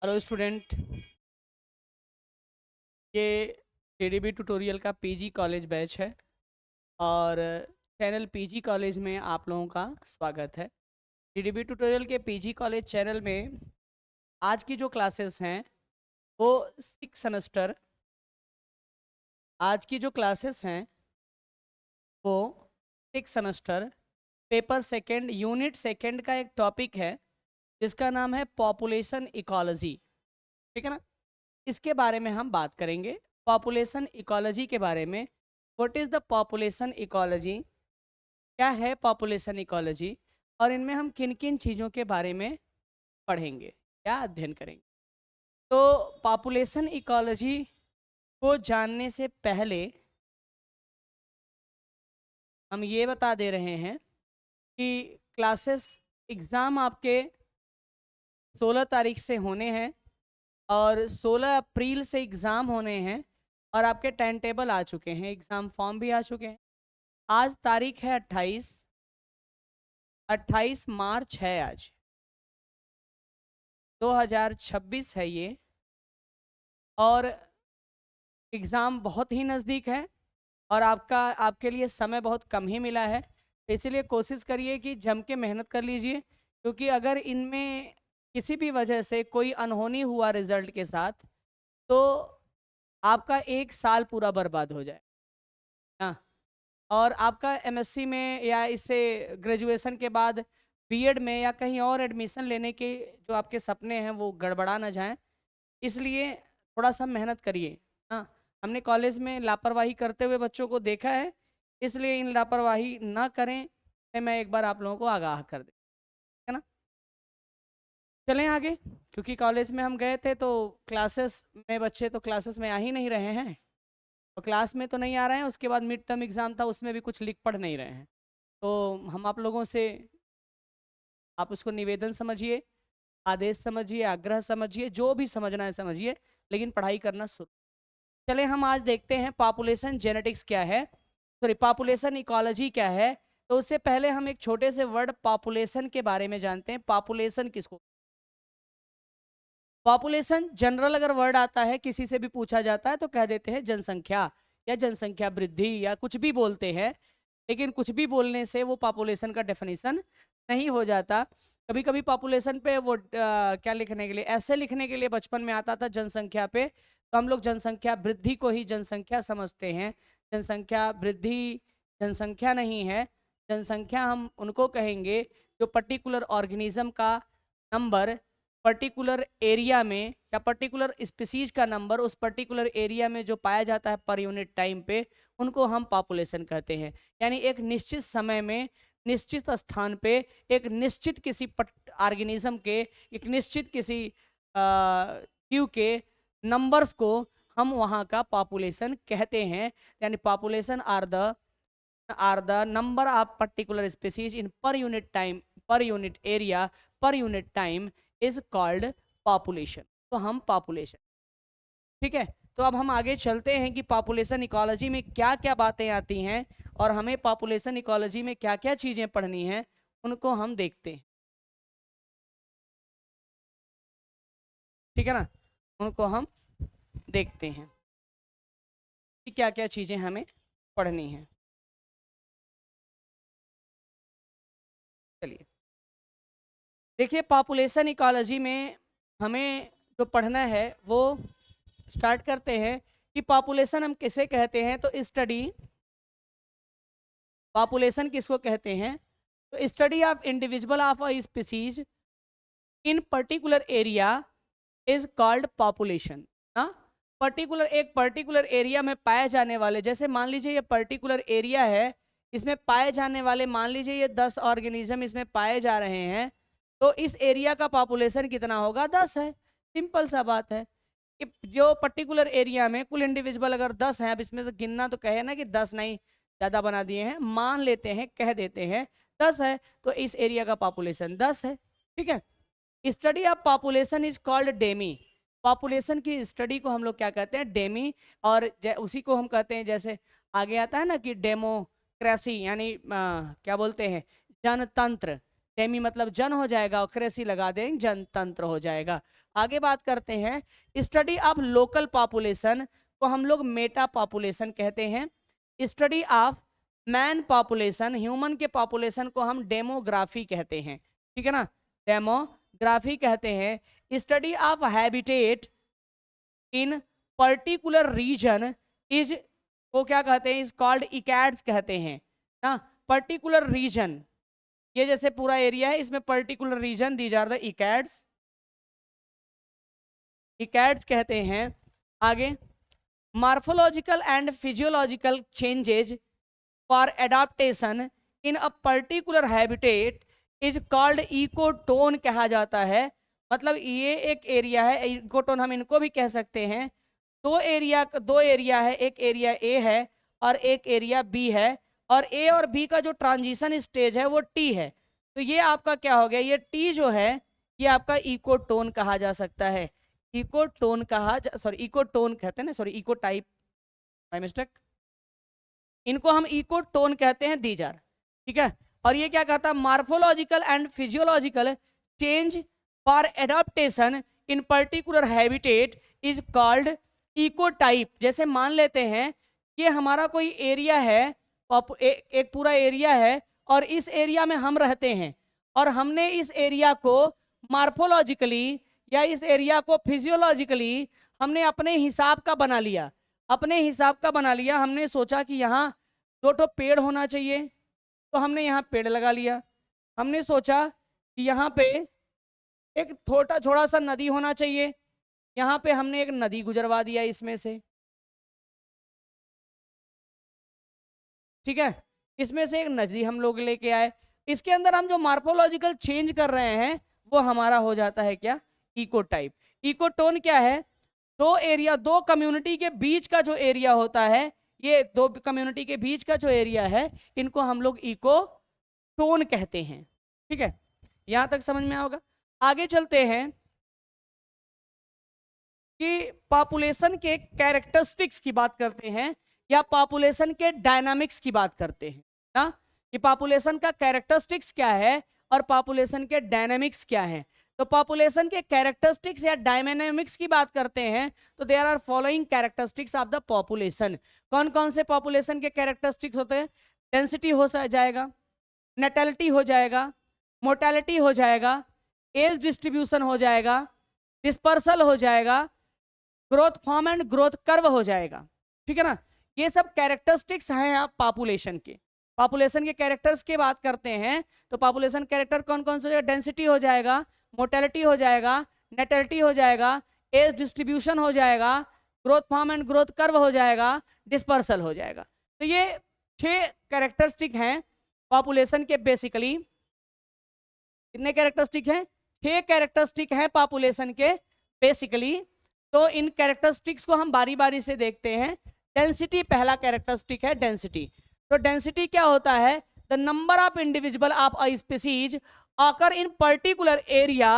Hello student, ये TDB tutorial का PG college batch है और चैनल पीजी कॉलेज में आप लोगों का स्वागत है। टीडीबी ट्यूटोरियल के पीजी कॉलेज चैनल में आज की जो क्लासेस हैं वो सिक्स सेमेस्टर आज की जो क्लासेस हैं वो six semester paper second unit second का एक टॉपिक है जिसका नाम है पॉपुलेशन इकोलॉजी। ठीक है ना। इसके बारे में हम बात करेंगे, पॉपुलेशन इकोलॉजी के बारे में। What is the population ecology, क्या है पॉपुलेशन इकोलॉजी, और इनमें हम किन किन चीज़ों के बारे में पढ़ेंगे, क्या अध्ययन करेंगे। तो पॉपुलेशन इकोलॉजी को जानने से पहले हम ये बता दे रहे हैं कि क्लासेस एग्ज़ाम आपके 16 तारीख से होने हैं और 16 अप्रैल से एग्ज़ाम होने हैं और आपके टाइम टेबल आ चुके हैं, एग्ज़ाम फॉर्म भी आ चुके हैं। आज तारीख है 28 मार्च है, आज 2026 है ये, और एग्ज़ाम बहुत ही नज़दीक है और आपके लिए समय बहुत कम ही मिला है। इसीलिए कोशिश करिए कि जम के मेहनत कर लीजिए, क्योंकि अगर इनमें किसी भी वजह से कोई अनहोनी हुआ रिज़ल्ट के साथ तो आपका एक साल पूरा बर्बाद हो जाए। हाँ, और आपका एमएससी में या इससे ग्रेजुएशन के बाद बीएड में या कहीं और एडमिशन लेने के जो आपके सपने हैं वो गड़बड़ा ना जाएं, इसलिए थोड़ा सा मेहनत करिए। हाँ, हमने कॉलेज में लापरवाही करते हुए बच्चों को देखा है, इसलिए इन लापरवाही ना करें, ये मैं एक बार आप लोगों को आगाह कर दे, है ना। चलें आगे, क्योंकि कॉलेज में हम गए थे तो क्लासेस में बच्चे तो क्लासेस में आ ही नहीं रहे हैं, तो क्लास में तो नहीं आ रहे हैं, उसके बाद मिड टर्म एग्ज़ाम था उसमें भी कुछ लिख पढ़ नहीं रहे हैं। तो हम आप लोगों से, आप उसको निवेदन समझिए, आदेश समझिए, आग्रह समझिए, जो भी समझना है समझिए, लेकिन पढ़ाई करना शुरू। चले हम आज देखते हैं पॉपुलेशन जेनेटिक्स क्या है, सॉरी पॉपुलेशन इकोलॉजी क्या है। तो उससे पहले हम एक छोटे से वर्ड पॉपुलेशन के बारे में जानते हैं। पॉपुलेशन किसको, पॉपुलेशन जनरल अगर वर्ड आता है, किसी से भी पूछा जाता है तो कह देते हैं जनसंख्या या जनसंख्या वृद्धि या कुछ भी बोलते हैं, लेकिन कुछ भी बोलने से वो पॉपुलेशन का डेफिनेशन नहीं हो जाता। कभी कभी पॉपुलेशन पे वो क्या लिखने के लिए, ऐसे लिखने के लिए बचपन में आता था जनसंख्या पे, तो हम लोग जनसंख्या वृद्धि को ही जनसंख्या समझते हैं। जनसंख्या वृद्धि जनसंख्या नहीं है। जनसंख्या हम उनको कहेंगे जो पर्टिकुलर ऑर्गेनिज्म का नंबर पर्टिकुलर एरिया में या पर्टिकुलर स्पीसीज का नंबर उस पर्टिकुलर एरिया में जो पाया जाता है पर यूनिट टाइम पे, उनको हम पॉपुलेशन कहते हैं। यानी एक निश्चित समय में निश्चित स्थान पे एक निश्चित किसी ऑर्गेनिज्म के एक निश्चित किसी क्यू के नंबर्स को हम वहाँ का पॉपुलेशन कहते हैं। यानी population are the number of particular species in per unit time, per unit area, per unit time is called population. तो हम पॉपुलेशन, ठीक है। तो अब हम आगे चलते हैं कि पॉपुलेशन इकोलॉजी में क्या क्या बातें आती हैं और हमें पॉपुलेशन इकोलॉजी में क्या क्या चीजें पढ़नी हैं, उनको हम देखते हैं, ठीक है ना। उनको हम देखते हैं कि क्या क्या चीजें हमें पढ़नी हैं। चलिए देखिए, पॉपुलेशन इकोलॉजी में हमें जो पढ़ना है वो स्टार्ट करते हैं कि पॉपुलेशन हम किसे कहते हैं। तो स्टडी, पॉपुलेशन किसको कहते हैं, तो study of individual of a species in particular area is called population. हाँ, पर्टिकुलर एक पर्टिकुलर एरिया में पाए जाने वाले, जैसे मान लीजिए ये पर्टिकुलर एरिया है, इसमें पाए जाने वाले मान लीजिए ये 10 ऑर्गेनिज्म इसमें पाए जा रहे हैं, तो इस एरिया का पॉपुलेशन कितना होगा, 10 है। सिंपल सा बात है कि जो पर्टिकुलर एरिया में कुल इंडिविजुअल अगर 10 हैं, अब इसमें से गिनना तो कहे ना कि 10 नहीं, ज़्यादा बना दिए हैं, मान लेते हैं, कह देते हैं 10 है, तो इस एरिया का पॉपुलेशन 10 है, ठीक है। Study of population is called Demi. Population की स्टडी को हम लोग क्या कहते हैं, डेमी। और उसी को हम कहते हैं, जैसे आगे आता है ना कि डेमोक्रेसी, यानी क्या बोलते हैं, जनतंत्र। डेमी मतलब जन हो जाएगा, और क्रेसी लगा देंगे जनतंत्र हो जाएगा। आगे बात करते हैं, स्टडी ऑफ लोकल पॉपुलेशन को हम लोग मेटा पॉपुलेशन कहते हैं। Study of man population, human के पॉपुलेशन को हम डेमोग्राफी कहते हैं, ठीक है ना, डेमोग्राफी कहते हैं। Study of habitat in particular region is को क्या कहते हैं, इज कॉल्ड इकैड्स कहते हैं ना। पर्टिकुलर रीजन, ये जैसे पूरा एरिया है, इसमें particular region these are the ecads, ecads कहते हैं। आगे, morphological and physiological changes for adaptation in a particular habitat is called ecotone कहा जाता है। मतलब ये एक एरिया है, इकोटोन हम इनको भी कह सकते हैं। दो एरिया है, एक एरिया ए है और एक एरिया बी है, और ए और बी का जो ट्रांजिशन स्टेज है वो टी है। तो ये आपका क्या हो गया, ये टी जो है ये आपका इकोटोन कहा जा सकता है। इकोटोन इकोटोन कहते हैं ना, sorry ecotype, by mistake, इनको हम इकोटोन कहते हैं दीज आर, ठीक है। और ये क्या कहता है, morphological and physiological change for adaptation in particular habitat is called ecotype. जैसे मान लेते हैं ये हमारा कोई एरिया है, एक पूरा एरिया है, और इस एरिया में हम रहते हैं, और हमने इस एरिया को मॉर्फोलॉजिकली या इस एरिया को फिजियोलॉजिकली हमने अपने हिसाब का बना लिया, अपने हिसाब का बना लिया। हमने सोचा कि यहाँ 2 पेड़ होना चाहिए, तो हमने यहाँ पेड़ लगा लिया। हमने सोचा कि यहाँ पे एक थोड़ा सा नदी होना चाहिए, यहाँ पे हमने एक नदी गुजरवा दिया इसमें से, ठीक है, इसमें से एक नदी हम लोग लेके आए। इसके अंदर हम जो मॉर्फोलॉजिकल चेंज कर रहे हैं वो हमारा हो जाता है क्या, इकोटाइप। इकोटोन क्या है, दो कम्युनिटी के बीच का जो एरिया होता है, ये 2 कम्युनिटी के बीच का जो एरिया है, इनको हम लोग इकोटोन कहते हैं, ठीक है। यहां तक समझ में आओगा। आगे चलते हैं कि पॉपुलेशन के कैरेक्टरिस्टिक्स की बात करते हैं, या पॉपुलेशन के डायनामिक्स की बात करते हैं ना, कि पॉपुलेशन का कैरेक्टरिस्टिक्स क्या है और पॉपुलेशन के डायनामिक्स क्या है। तो पॉपुलेशन के कैरेक्टरिस्टिक्स या डायनामिक्स की बात करते हैं तो there are following characteristics of the population. कौन कौन से पॉपुलेशन के कैरेक्टरिस्टिक्स होते हैं, डेंसिटी हो जाएगा, नेटलिटी हो जाएगा, मोर्टेलिटी हो जाएगा, एज डिस्ट्रीब्यूशन हो जाएगा, डिस्पर्सल हो जाएगा, growth form and growth curve हो जाएगा, ठीक है ना। ये सब कैरेक्टरिस्टिक्स हैं आप पॉपुलेशन के। पॉपुलेशन के कैरेक्टर्स की बात करते हैं तो पॉपुलेशन कैरेक्टर कौन कौन से, डेंसिटी हो जाएगा, मोर्टेलिटी हो जाएगा, नेटलिटी हो जाएगा, एज डिस्ट्रीब्यूशन हो जाएगा, growth form and growth curve हो जाएगा, डिस्पर्सल हो जाएगा। तो ये 6 कैरेक्टरिस्टिक हैं पॉपुलेशन के। बेसिकली कितने कैरेक्टरिस्टिक हैं, 6 कैरेक्टरिस्टिक हैं पॉपुलेशन के बेसिकली। तो इन कैरेक्टरिस्टिक्स को हम बारी बारी से देखते हैं। डेंसिटी पहला कैरेक्टरिस्टिक है, डेंसिटी। तो डेंसिटी क्या होता है, the number of individual of a species occur in particular area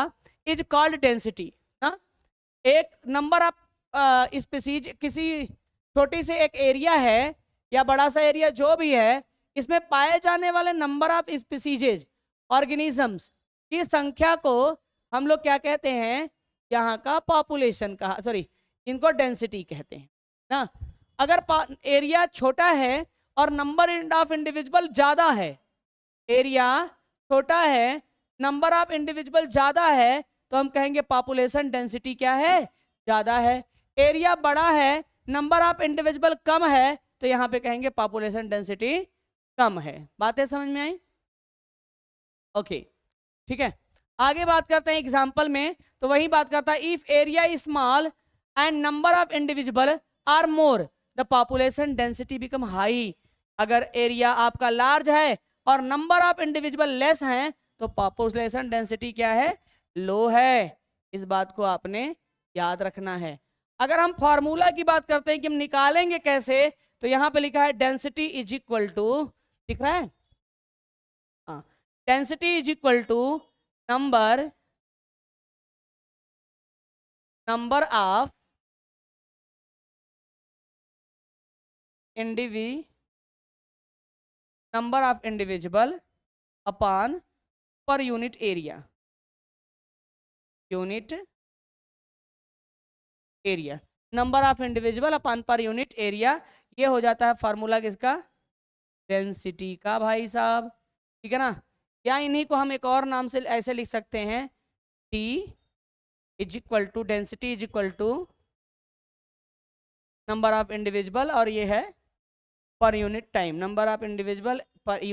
is called density ना। एक नंबर ऑफ स्पीसीज, किसी छोटी से एक एरिया है या बड़ा सा एरिया जो भी है, इसमें पाए जाने वाले नंबर ऑफ स्पीसीजेज ऑर्गेनिजम्स की संख्या को हम लोग क्या कहते हैं, यहाँ का पॉपुलेशन का, सॉरी, इनको डेंसिटी कहते हैं ना। अगर एरिया छोटा है और नंबर ऑफ इंडिविजुअल ज्यादा है, एरिया छोटा है, नंबर ऑफ इंडिविजुअल ज्यादा है, तो हम कहेंगे पॉपुलेशन डेंसिटी क्या है, ज्यादा है। एरिया बड़ा है, नंबर ऑफ इंडिविजुअल कम है, तो यहाँ पे कहेंगे पॉपुलेशन डेंसिटी कम है। बातें समझ में आई? ओके, ठीक है। आगे बात करते हैं एग्जाम्पल में, तो वही बात करता है, if area is small and number of individual are more the population density become high. अगर एरिया आपका लार्ज है और नंबर ऑफ इंडिविजुअल लेस हैं तो पॉपुलेशन डेंसिटी क्या है, लो है। इस बात को आपने याद रखना है। अगर हम फॉर्मूला की बात करते हैं कि हम निकालेंगे कैसे, तो यहां पे लिखा है डेंसिटी इज इक्वल टू, दिख रहा है, हाँ, density is equal to number of number of individual upon per unit area, unit area, number of individual upon per unit area, ये हो जाता है फॉर्मूला किसका, डेंसिटी का भाई साहब, ठीक है ना। या इन्हीं को हम एक और नाम से ऐसे लिख सकते हैं, T is equal to density is equal to number of individual, और ये है per unit time, number of individual per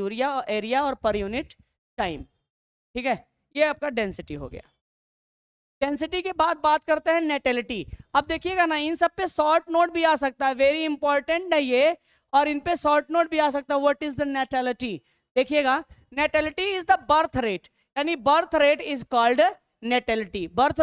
area और पर यूनिट टाइम, ठीक है। ये आपका डेंसिटी हो गया। डेंसिटी के बाद बात करते हैं नेटेलिटी। अब देखिएगा ना, इन सब पे शॉर्ट नोट भी आ सकता है, वेरी इंपॉर्टेंट है ये, और इन पे शॉर्ट नोट भी आ सकता है। व्हाट इज द नेटेलिटी, देखिएगा, natality is the birth rate, यानी birth rate is called natality. Birth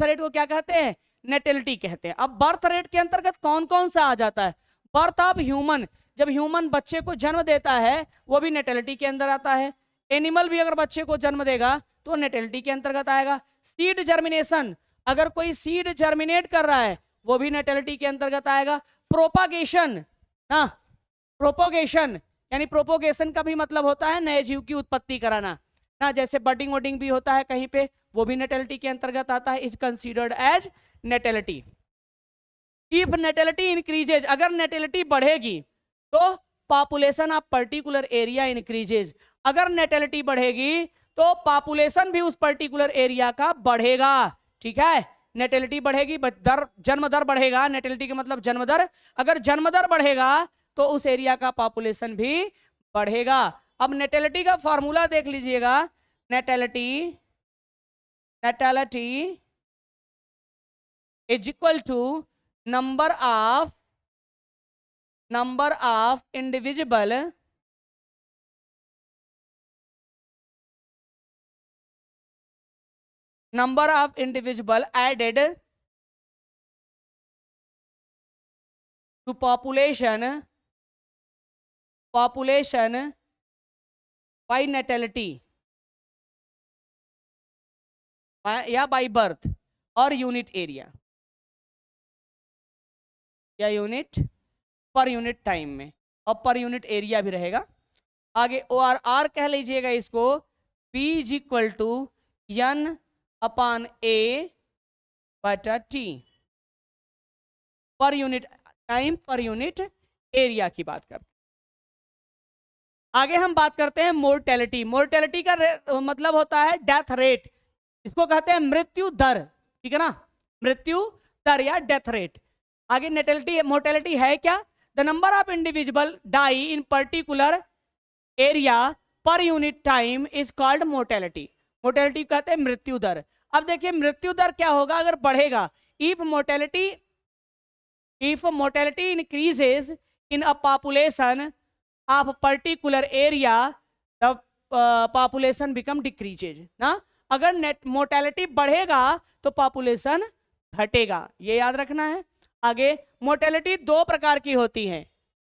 rate को क्या कहते हैं, नेटेलिटी कहते हैं। अब बर्थ रेट के अंतर्गत कौन कौन सा आ जाता है, बर्थ ऑफ ह्यूमन, जब ह्यूमन बच्चे को जन्म देता है वो भी नेटेलिटी के अंदर आता है। एनिमल भी अगर बच्चे को जन्म देगा तो नेटेलिटी के अंतर्गत आएगा। सीड जर्मिनेशन, अगर कोई सीड जर्मिनेट कर रहा है वो भी नेटेलिटी के अंतर्गत आएगा। प्रोपागेशन ना, प्रोपोगेशन यानी प्रोपोगेशन का भी मतलब होता है नए जीव की उत्पत्ति कराना ना, जैसे बडिंग वडिंग भी होता है कहीं पे, वो भी नेटेलिटी के अंतर्गत आता है, is considered as natality. If natality increases, अगर नेटेलिटी बढ़ेगी तो population of particular area increases, अगर नेटेलिटी बढ़ेगी तो पॉपुलेशन भी उस पर्टिकुलर एरिया का बढ़ेगा, ठीक है। नेटेलिटी बढ़ेगी, दर, जन्म दर बढ़ेगा, नेटेलिटी का मतलब जन्म दर, अगर जन्म दर बढ़ेगा तो उस एरिया का पॉपुलेशन भी बढ़ेगा। अब नेटेलिटी का फॉर्मूला देख लीजिएगा, natality is equal to number of individual added to population by natality या बाई बर्थ और यूनिट एरिया या यूनिट पर यूनिट टाइम में, और पर यूनिट एरिया भी रहेगा आगे। OR कह लीजिएगा इसको, P is equal to N upon A बटा T, per unit time per unit area की बात करते हैं। आगे हम बात करते हैं मोर्टेलिटी। मोर्टेलिटी का मतलब होता है डेथ रेट, इसको कहते हैं मृत्यु दर, ठीक है ना, मृत्यु दर या डेथ रेट। आगे मोर्टेलिटी है क्या, the number of individual die in particular area per unit time is called mortality. Mortality कहते हैं मृत्यु दर। अब देखिए मृत्यु दर क्या होगा अगर बढ़ेगा, if mortality increases in a population of particular area the population become decreases ना, अगर मोर्टेलिटी बढ़ेगा तो पॉपुलेशन घटेगा, ये याद रखना है। आगे मोर्टेलिटी दो प्रकार की होती है,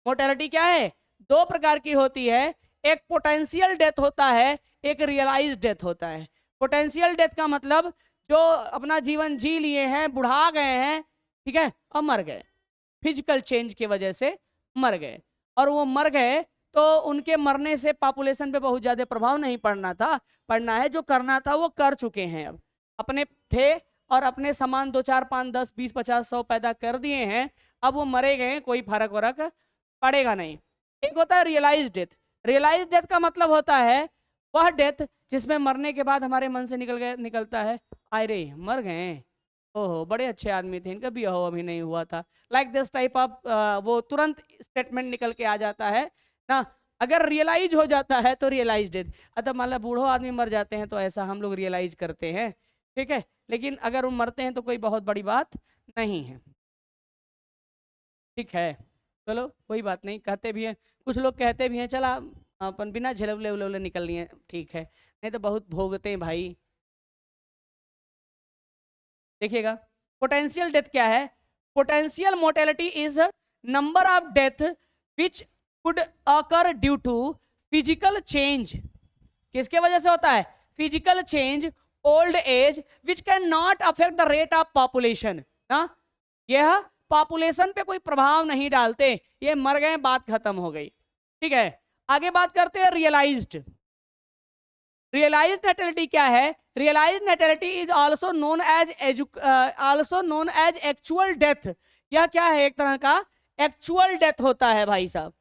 मोर्टेलिटी क्या है, दो प्रकार की होती है, एक पोटेंशियल डेथ होता है, एक रियलाइज डेथ होता है। पोटेंशियल डेथ का मतलब जो अपना जीवन जी लिए हैं, बुढ़ा गए हैं, ठीक है, और मर गए, फिजिकल चेंज की वजह से मर गए, और वो मर गए तो उनके मरने से पॉपुलेशन पे बहुत ज़्यादा प्रभाव नहीं पड़ना है, जो करना था वो कर चुके हैं, अब अपने थे और अपने सामान 2 4 5 10 20 50 100 पैदा कर दिए हैं, अब वो मरे गए, कोई फर्क वरक पड़ेगा नहीं। एक होता है रियलाइज डेथ। रियलाइज डेथ का मतलब होता है वह डेथ जिसमें मरने के बाद हमारे मन से निकलता है, आए रे मर गए, ओहो बड़े अच्छे आदमी थे, इनका भी अभी नहीं हुआ था, लाइक दिस टाइप ऑफ, वो तुरंत स्टेटमेंट निकल के आ जाता है ना। अगर रियलाइज हो जाता है तो रियलाइज डेथ, अतः मान लो बूढ़ो आदमी मर जाते हैं तो ऐसा हम लोग रियलाइज करते हैं, ठीक है, लेकिन अगर वो मरते हैं तो कोई बहुत बड़ी बात नहीं है, ठीक है। चलो कोई बात नहीं, कहते भी हैं कुछ लोग, कहते भी हैं चला अपन बिना झेलवले उलवले निकल लिए, ठीक है, नहीं तो बहुत भोगते हैं भाई। देखिएगा पोटेंशियल डेथ क्या है, potential mortality is number of death which could occur due to physical change, किसके वजह से होता है, physical change, old age which can not affect the rate of population ना, यह पॉपुलेशन पे कोई प्रभाव नहीं डालते, ये मर गए बात खत्म हो गई, ठीक है। आगे बात करते हैं रियलाइज्ड। रियलाइज नेटेलिटी क्या है? Realise natality is also known as actual death. यह क्या है? एक तरह का एक्चुअल डेथ होता है भाई साहब,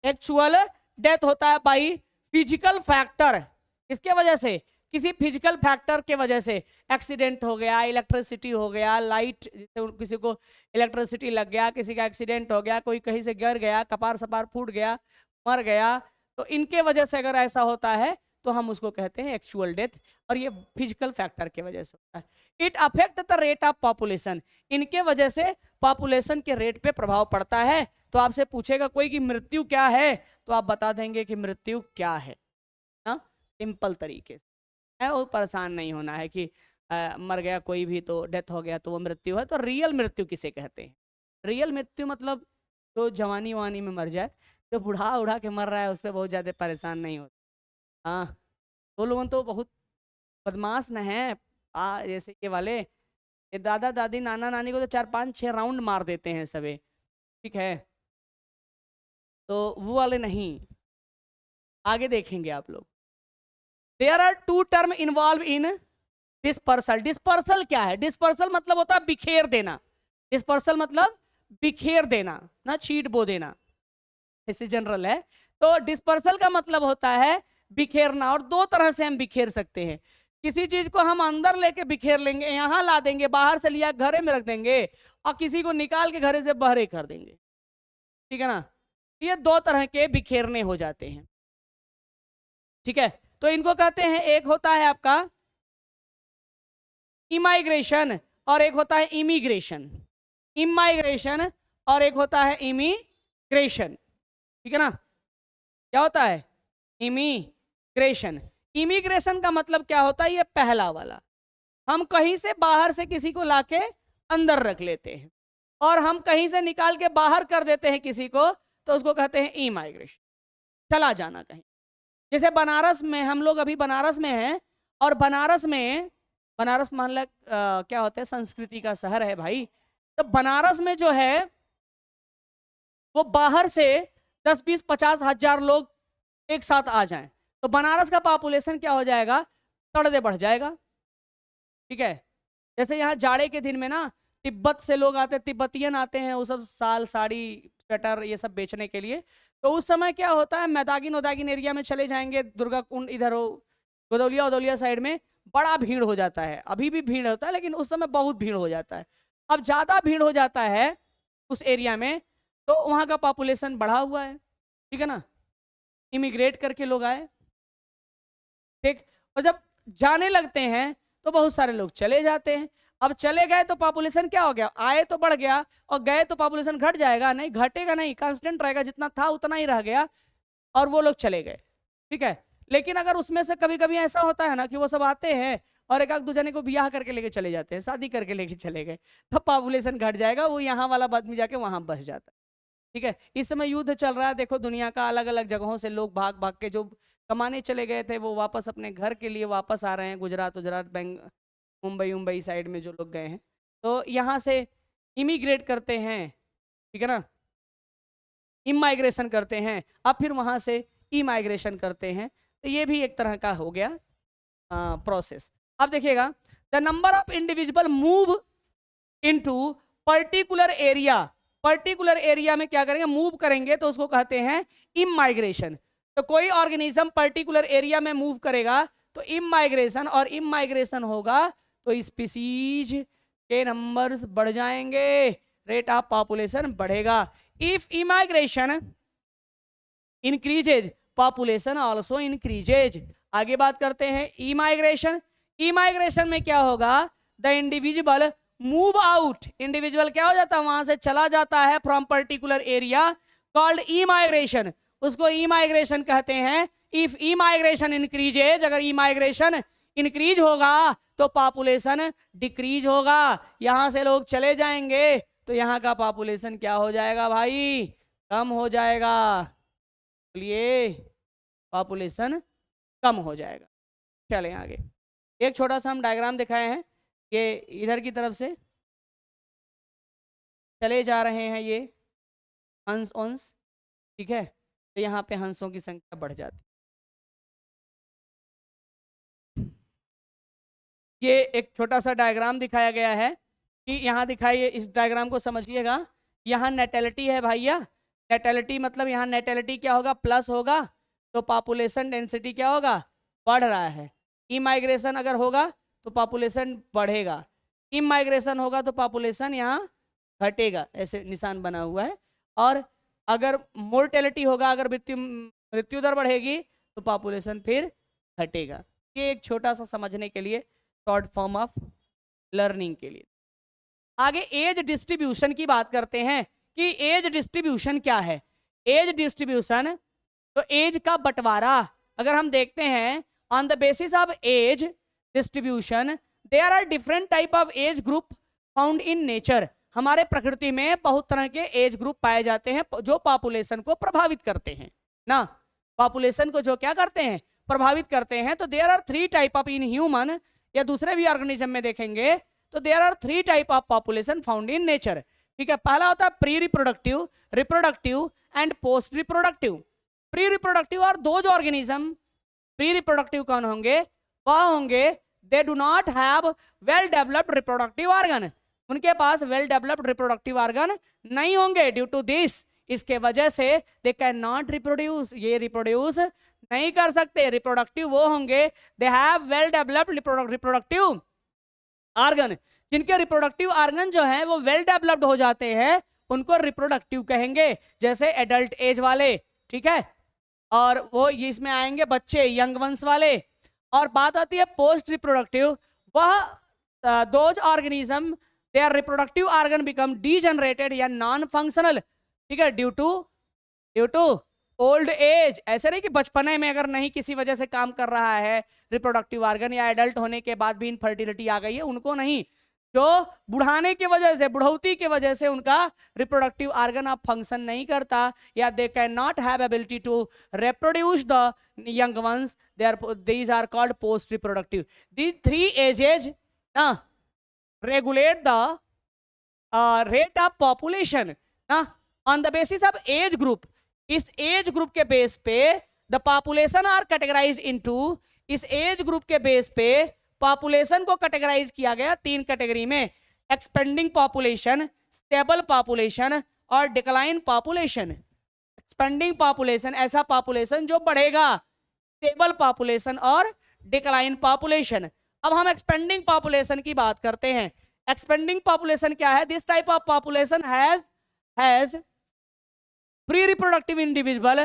एक्चुअल डेथ होता है बाई फिजिकल फैक्टर। इसके वजह से, किसी फिजिकल फैक्टर के वजह से, एक्सीडेंट हो गया, इलेक्ट्रिसिटी हो गया, लाइट, किसी को इलेक्ट्रिसिटी लग गया, किसी का एक्सीडेंट हो गया, कोई कहीं से गिर गया, कपार सपार फूट गया, मर गया, तो इनके वजह से अगर ऐसा होता है तो हम उसको कहते हैं एक्चुअल डेथ, और ये फिजिकल फैक्टर के वजह से होता है। It affect the rate of population, इनके वजह से पॉपुलेशन के रेट पे प्रभाव पड़ता है। तो आपसे पूछेगा कोई कि मृत्यु क्या है, तो आप बता देंगे कि मृत्यु क्या है ना, सिंपल तरीके से है। वो परेशान नहीं होना है कि मर गया कोई भी तो डेथ हो गया तो वो मृत्यु है। तो रियल मृत्यु किसे कहते हैं? रियल मृत्यु मतलब तो जवानी वानी में मर जाए, जो बुढ़ा उड़ा के मर रहा है उस पर बहुत ज़्यादा परेशान नहीं होता। हाँ, वो लोगों तो बहुत बदमाश न है, जैसे ये वाले, ये दादा दादी नाना नानी को तो 4 5 6 राउंड मार देते हैं सबे, ठीक है, तो वो वाले नहीं, आगे देखेंगे आप लोग। There are 2 term involve in dispersal. Dispersal क्या है? डिस्पर्सल मतलब होता है बिखेर देना। डिस्पर्सल मतलब बिखेर देना ना, छीट बो देना, ऐसे जनरल है। तो डिस्पर्सल का मतलब होता है बिखेरना, और 2 तरह से हम बिखेर सकते हैं। किसी चीज को हम अंदर लेके बिखेर लेंगे, यहां ला देंगे, बाहर से लिया घरे में रख देंगे, और किसी को निकाल के घरे से बाहर कर देंगे, ठीक है ना। ये 2 तरह के बिखेरने हो जाते हैं, ठीक है। तो इनको कहते हैं, एक होता है आपका इमाइग्रेशन और एक होता है इमिग्रेशन। इमाइग्रेशन और एक होता है इमिग्रेशन, ठीक है ना। क्या होता है? इमिग्रेशन। इमिग्रेशन का मतलब क्या होता है? ये पहला वाला, हम कहीं से बाहर से किसी को लाके अंदर रख लेते हैं, और हम कहीं से निकाल के बाहर कर देते हैं किसी को, तो उसको कहते हैं इमाइग्रेशन, चला जाना कहीं। जैसे बनारस में, हम लोग अभी बनारस में हैं, और बनारस में, बनारस मान लो क्या होता है, संस्कृति का शहर है भाई। तो बनारस में जो है वो बाहर से 10 20 50 हजार लोग एक साथ आ जाएं, तो बनारस का पॉपुलेशन क्या हो जाएगा? तड़दे बढ़ जाएगा, ठीक है। जैसे यहाँ जाड़े के दिन में ना तिब्बत से लोग आते, तिब्बतियन आते हैं, वो सब साल साड़ी स्वेटर ये सब बेचने के लिए। तो उस समय क्या होता है, मैदागिन उदागिन एरिया में चले जाएंगे, दुर्गा कुंड इधर हो, गोदौलिया उदौलिया साइड में बड़ा भीड़ हो जाता है। अभी भी भीड़ होता है, लेकिन उस समय बहुत भीड़ हो जाता है। अब ज़्यादा भीड़ हो जाता है उस एरिया में, तो वहाँ का पॉपुलेशन बढ़ा हुआ है, ठीक है ना, इमिग्रेट करके लोग आए, ठीक। और जब जाने लगते हैं तो बहुत सारे लोग चले जाते हैं। अब चले गए तो पॉपुलेशन क्या हो गया? आए तो बढ़ गया, और गए तो पॉपुलेशन घट जाएगा? नहीं, घटेगा नहीं, कांस्टेंट रहेगा, जितना था उतना ही रह गया, और वो लोग चले गए, ठीक है। लेकिन अगर उसमें से कभी कभी ऐसा होता है ना कि वो सब आते हैं और एक आध दो जने को ब्याह करके लेके चले जाते हैं, शादी करके लेके चले गए, तो पॉपुलेशन घट जाएगा, वो यहाँ वाला आदमी जाके वहां बस जाता है, ठीक है। इस समय युद्ध चल रहा है, देखो दुनिया का अलग अलग जगहों से लोग भाग भाग के जो कमाने चले गए थे वो वापस अपने घर के लिए वापस आ रहे हैं, गुजरात गुजरात बैंक, मुंबई मुंबई साइड में जो लोग गए हैं, तो यहाँ से इमिग्रेट करते हैं, ठीक है ना, इमाइग्रेशन करते हैं, अब फिर वहां से इमाइग्रेशन करते हैं। तो ये भी एक तरह का हो गया प्रोसेस। अब देखिएगा, the number of individual move into particular area. Particular area में क्या करेंगे? मूव करेंगे, तो उसको कहते हैं इमाइग्रेशन। तो कोई ऑर्गेनिज्म पर्टिकुलर एरिया में मूव करेगा तो इमाइग्रेशन, और इमाइग्रेशन होगा तो स्पीसीज के नंबर्स बढ़ जाएंगे, रेट ऑफ पॉपुलेशन बढ़ेगा। If immigration increases population also increases. आगे बात करते हैं इमाइग्रेशन। इमाइग्रेशन में क्या होगा? The individual move out, individual क्या हो जाता है? वहां से चला जाता है from particular area, called immigration, उसको इमाइग्रेशन कहते हैं। इफ इमाइग्रेशन इंक्रीजेज, अगर इमाइग्रेशन इंक्रीज होगा तो पॉपुलेशन डिक्रीज होगा, यहां से लोग चले जाएंगे तो यहाँ का पॉपुलेशन क्या हो जाएगा भाई? कम हो जाएगा। बोलिए, पॉपुलेशन कम हो जाएगा। चलें आगे, एक छोटा सा हम डायग्राम दिखाए हैं, ये इधर की तरफ से चले जा रहे हैं ये हंस अंश, ठीक है, तो यहाँ पे हंसों की संख्या बढ़ जाती है। ये एक छोटा सा डायग्राम दिखाया गया है कि यहाँ दिखाइए, इस डायग्राम को समझिएगा। यहाँ नेटेलिटी है भैया, नेटेलिटी मतलब यहाँ नेटेलिटी क्या होगा, प्लस होगा, तो पॉपुलेशन डेंसिटी क्या होगा, बढ़ रहा है। इमाइग्रेशन अगर होगा तो पॉपुलेशन बढ़ेगा, इमाइग्रेशन होगा तो पॉपुलेशन यहाँ घटेगा, ऐसे निशान बना हुआ है। और अगर मोर्टेलिटी होगा, अगर मृत्यु दर बढ़ेगी तो पॉपुलेशन फिर घटेगा। ये एक छोटा सा समझने के लिए, शॉर्ट फॉर्म ऑफ लर्निंग के लिए। आगे एज डिस्ट्रीब्यूशन की बात करते हैं कि एज डिस्ट्रीब्यूशन क्या है। एज डिस्ट्रीब्यूशन, तो एज का बंटवारा अगर हम देखते हैं, on the basis of age distribution there are different type of age group found in nature. हमारे प्रकृति में बहुत तरह के एज ग्रुप पाए जाते हैं जो पॉपुलेशन को प्रभावित करते हैं ना, पॉपुलेशन को जो क्या करते हैं, प्रभावित करते हैं। तो there are 3 type of, in human या दूसरे भी ऑर्गेनिज्म में देखेंगे तो there are 3 type of population found in nature. ठीक है, पहला होता है pre reproductive, reproductive and post reproductive. Pre reproductive और दोज ऑर्गेनिज्म, प्री रिप्रोडक्टिव कौन होंगे, वह होंगे they do not have well developed reproductive organ, उनके पास वेल डेवलप्ड रिप्रोडक्टिव ऑर्गन नहीं होंगे। ड्यू टू दिस, इसके वजह से दे कैन नॉट रिप्रोड्यूस, ये रिप्रोड्यूस नहीं कर सकते। रिप्रोडक्टिव वो होंगे they have well developed reproductive organ, जिनके रिप्रोडक्टिव ऑर्गन जो है वो वेल डेवलप्ड हो जाते हैं, उनको रिप्रोडक्टिव कहेंगे, जैसे एडल्ट एज वाले। ठीक है, और वो इसमें आएंगे बच्चे, यंग वंस वाले। और बात आती है पोस्ट रिप्रोडक्टिव, वह those organism their reproductive organ become degenerated या नॉन फंक्शनल। ठीक है, ड्यू टू ओल्ड एज। ऐसे नहीं कि बचपने में अगर नहीं किसी वजह से काम कर रहा है रिप्रोडक्टिव ऑर्गन, या एडल्ट होने के बाद भी इनफर्टिलिटी आ गई है, उनको नहीं, जो बुढ़ाने की वजह से, बुढ़ौती की वजह से उनका रिप्रोडक्टिव ऑर्गन अब फंक्शन नहीं करता, या they can not have ability to reproduce the young ones, these are called post reproductive. These 3 ages regulate the rate of population on the basis of age group. इस age group के base पे the population are categorised into, इस age group के base पे population को categorise किया गया 3 category में, एक्सपेंडिंग पॉपुलेशन, स्टेबल पॉपुलेशन और डिक्लाइन पॉपुलेशन। एक्सपेंडिंग पॉपुलेशन ऐसा पॉपुलेशन जो बढ़ेगा, स्टेबल पॉपुलेशन और डिक्लाइन पॉपुलेशन। अब हम एक्सपेंडिंग पॉपुलेशन की बात करते हैं। एक्सपेंडिंग पॉपुलेशन क्या है, this type of population has pre reproductive individual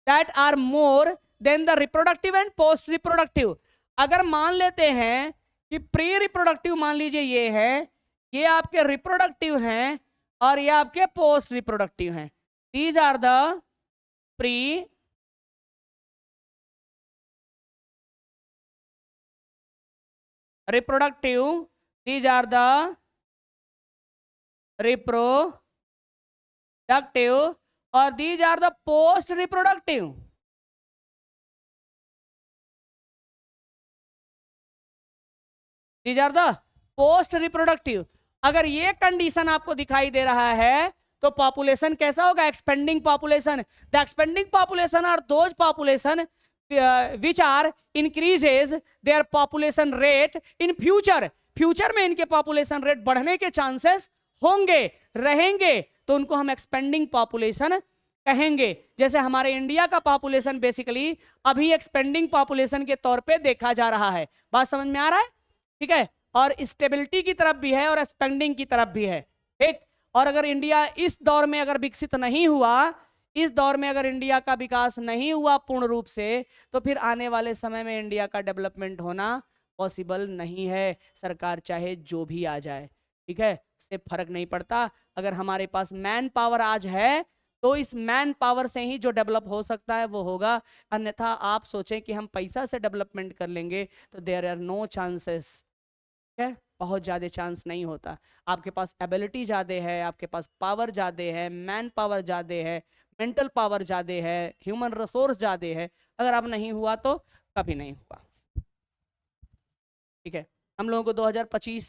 that are more than the reproductive and post reproductive. अगर मान लेते हैं कि प्री रिप्रोडक्टिव, मान लीजिए ये है, ये आपके रिप्रोडक्टिव हैं और ये आपके पोस्ट रिप्रोडक्टिव हैं, these are the pre reproductive, these are the reproductive और these are the post reproductive. These are the post reproductive. अगर ये कंडीशन आपको दिखाई दे रहा है तो पॉपुलेशन कैसा होगा, expanding population. The expanding population are those population which are increases their population rate in future. Future में इनके पॉपुलेशन रेट बढ़ने के चांसेस होंगे, रहेंगे, तो उनको हम एक्सपेंडिंग पॉपुलेशन कहेंगे। जैसे हमारे इंडिया का पॉपुलेशन बेसिकली अभी एक्सपेंडिंग पॉपुलेशन के तौर पे देखा जा रहा है। बात समझ में आ रहा है? ठीक है, और स्टेबिलिटी की तरफ भी है और एक्सपेंडिंग की तरफ भी है। ठीक, और अगर इंडिया इस दौर में अगर विकसित नहीं हुआ, इस दौर में अगर इंडिया का विकास नहीं हुआ पूर्ण रूप से, तो फिर आने वाले समय में इंडिया का डेवलपमेंट होना पॉसिबल नहीं है, सरकार चाहे जो भी आ जाए। ठीक है, उससे फर्क नहीं पड़ता। अगर हमारे पास मैन पावर आज है तो इस मैन पावर से ही जो डेवलप हो सकता है वो होगा, अन्यथा आप सोचें कि हम पैसा से डेवलपमेंट कर लेंगे तो देयर आर नो चांसेस। ठीक है, बहुत ज़्यादा चांस नहीं होता। आपके पास एबिलिटी ज़्यादा है, आपके पास पावर ज़्यादा है, मैन पावर ज़्यादा है, मेंटल पावर ज़्यादा है, ह्यूमन रिसोर्स ज़्यादा है। अगर अब नहीं हुआ तो कभी नहीं हुआ। ठीक है, हम लोगों को 2025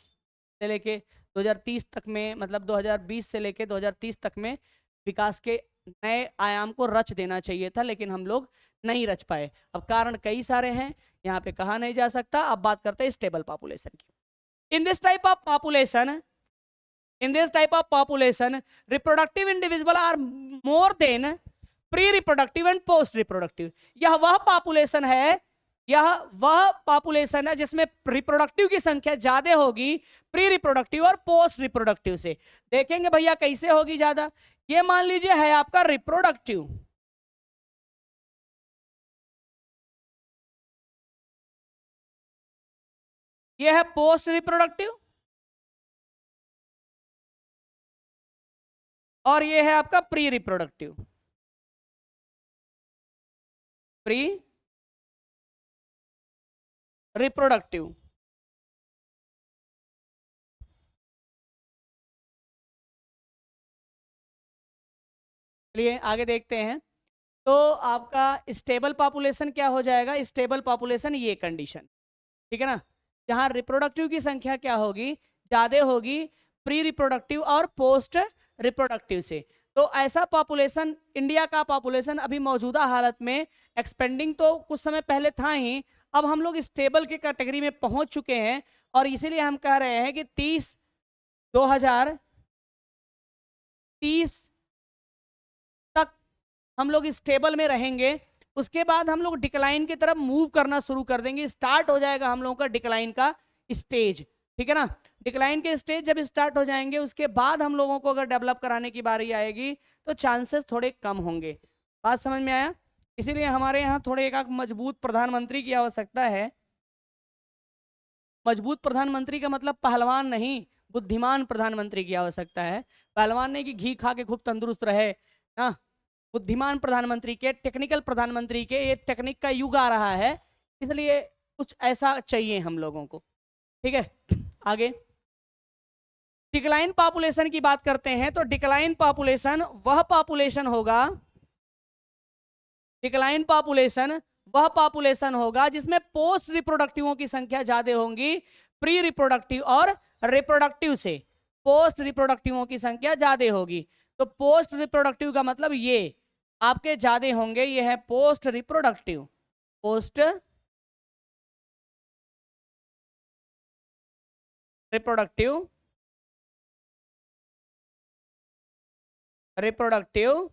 से लेके 2030 तक में, मतलब 2020 से लेके 2030 तक में विकास के नए आयाम को रच देना चाहिए था, लेकिन हम लोग नहीं रच पाए। अब कारण कई सारे हैं, यहाँ पे कहा नहीं जा सकता। अब बात करते हैं स्टेबल पॉपुलेशन की। In this type of population, reproductive individual are more than pre reproductive and post reproductive. यह वह पॉपुलेशन है जिसमें रिप्रोडक्टिव की संख्या ज्यादा होगी प्री रिप्रोडक्टिव और पोस्ट रिप्रोडक्टिव से। देखेंगे भैया कैसे होगी ज्यादा। ये मान लीजिए है आपका रिप्रोडक्टिव, ये है पोस्ट रिप्रोडक्टिव, और ये है आपका प्री रिप्रोडक्टिव। प्री रिप्रोडक्टिव, चलिए आगे देखते हैं। तो आपका स्टेबल पॉपुलेशन क्या हो जाएगा? स्टेबल पॉपुलेशन ये कंडीशन, ठीक है ना, जहां रिप्रोडक्टिव की संख्या क्या होगी? ज्यादा होगी प्री रिप्रोडक्टिव और पोस्ट रिप्रोडक्टिव से। तो ऐसा पॉपुलेशन, इंडिया का पॉपुलेशन अभी मौजूदा हालत में एक्सपेंडिंग तो कुछ समय पहले था ही, अब हम लोग स्टेबल के कैटेगरी में पहुंच चुके हैं। और इसीलिए हम कह रहे हैं कि 2030 तक हम लोग स्टेबल में रहेंगे। उसके बाद हम लोग डिक्लाइन की तरफ मूव करना शुरू कर देंगे। स्टार्ट हो जाएगा हम लोगों का डिक्लाइन का स्टेज, ठीक है ना। डिक्लाइन के स्टेज जब स्टार्ट हो जाएंगे, उसके बाद हम लोगों को अगर डेवलप कराने की बारी आएगी तो चांसेस थोड़े कम होंगे। बात समझ में आया? इसीलिए हमारे यहाँ थोड़े एक मजबूत प्रधानमंत्री की आवश्यकता है। मजबूत प्रधानमंत्री का मतलब पहलवान नहीं, बुद्धिमान प्रधानमंत्री की आवश्यकता है। पहलवान नहीं कि घी खा के खूब तंदुरुस्त रहे ना, बुद्धिमान प्रधानमंत्री के, टेक्निकल प्रधानमंत्री के। ये टेक्निक का युग आ रहा है, इसलिए कुछ ऐसा चाहिए हम लोगों को, ठीक है। आगे डिक्लाइन पॉपुलेशन की बात करते हैं। तो डिक्लाइन पॉपुलेशन वह पॉपुलेशन होगा, डिक्लाइन पॉपुलेशन वह पॉपुलेशन होगा जिसमें पोस्ट रिप्रोडक्टिवों की संख्या ज्यादा होंगी प्री रिप्रोडक्टिव और रिप्रोडक्टिव से। पोस्ट रिप्रोडक्टिवों की संख्या ज्यादा होगी। तो पोस्ट रिप्रोडक्टिव का मतलब ये आपके ज्यादा होंगे, ये है post reproductive. Post reproductive, reproductive,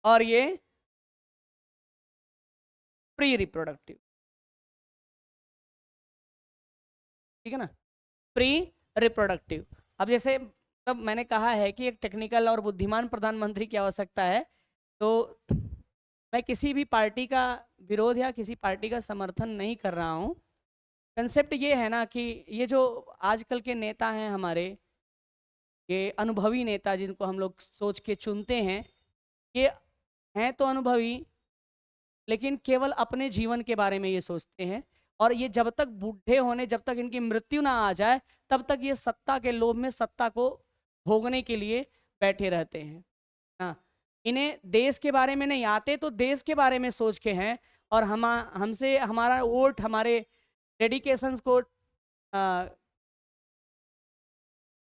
और ये प्री रिप्रोडक्टिव, ठीक है ना, प्री रिप्रोडक्टिव। अब जैसे तब मैंने कहा है कि एक टेक्निकल और बुद्धिमान प्रधानमंत्री की आवश्यकता है। तो मैं किसी भी पार्टी का विरोध या किसी पार्टी का समर्थन नहीं कर रहा हूँ। कंसेप्ट ये है ना कि ये जो आजकल के नेता हैं हमारे, ये अनुभवी नेता जिनको हम लोग सोच के चुनते हैं, ये हैं तो अनुभवी, लेकिन केवल अपने जीवन के बारे में ये सोचते हैं। और ये जब तक बूढ़े होने, जब तक इनकी मृत्यु ना आ जाए, तब तक ये सत्ता के लोभ में सत्ता को भोगने के लिए बैठे रहते हैं। हाँ, इन्हें देश के बारे में नहीं आते, तो देश के बारे में सोच के हैं। और हमसे हमारा वोट, हमारे डेडिकेशंस को